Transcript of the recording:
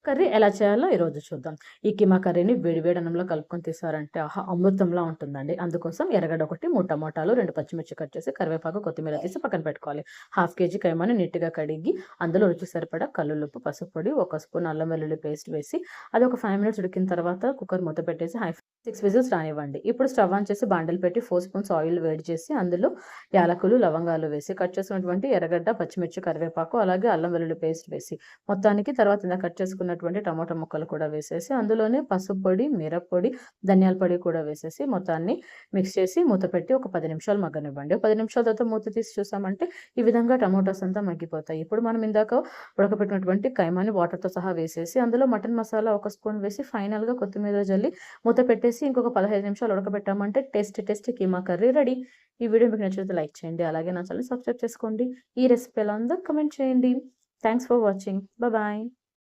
Curry ఎలా చేయాలో ఈరోజు చూద్దాం. ఈ కీమా కర్రీని వేడి వేడి అన్నంలో కలుపుకొని తీశారంటే ఆహా! అమృతంలా ఉంటుందండి. అందుకోసం ఎర్రగడ్డ ఒకటి, 3 టమాటాలు, 2 పచ్చిమిర్చి కట్ చేసి, కరివేపాకు, కొత్తిమీర తీసి పక్కన పెట్టుకోవాలి. హాఫ్ కేజీ కైమాని నీట్‌గా కడిగి, అందులో రుచికి సరిపడా కల్లులుప్పు, పసుపు పొడి, ఒక స్పూన్ అల్లం వెల్లుల్లి పేస్ట్ వేసి, అది ఒక 5 మినిట్స్ ఉడికిన తర్వాత కుక్కర్ మూత పెట్టేసి 6 విజిల్స్ రానివ్వండి. ఇప్పుడు స్టవ్ ఆన్ చేసి బాండిల్ పెట్టి 4 స్పూన్స్ ఆయిల్ వేడి చేసి, అందులో యాలకులు, లవంగాలు వేసి, కట్ చేసినటువంటి ఎర్రగడ్డ, పచ్చిమిర్చి, కరివేపాకు, అలాగే అల్లం వెల్లుల్లి పేస్ట్ వేసి, మొత్తానికి తర్వాత ఇందాక కట్ చేసుకున్నటువంటి టమాటా ముక్కలు కూడా వేసేసి, అందులోనే పసుపు పొడి, మిరప్పొడి, ధనియాల పొడి కూడా వేసేసి, మొత్తాన్ని మిక్స్ చేసి మూత పెట్టి ఒక 10 నిమిషాలు మగ్గనివ్వండి. 10 నిమిషాల తర్వాత మూత తీసి చూసామంటే ఈ విధంగా టమాటోస్ అంతా మగ్గిపోతాయి. ఇప్పుడు మనం ఇందాక ఉడకబెట్టినటువంటి కైమాని వాటర్‌తో సహా వేసేసి, అందులో మటన్ మసాలా ఒక స్పూన్ వేసి, ఫైనల్‌గా కొత్తిమీర జల్లి మూత పెట్టేసి ఇంకొక 15 నిమిషాలు ఉడకబెట్టామంటే టేస్టీ కీమా కర్రీ రెడీ. ఈ వీడియో మీకు నచ్చితే లైక్ చేయండి. అలాగే నా ఛానెల్‌ని సబ్స్క్రైబ్ చేసుకోండి. ఈ రెసిపీ ఎలా ఉందో కామెంట్ చేయండి. Thanks for watching. బాయ్.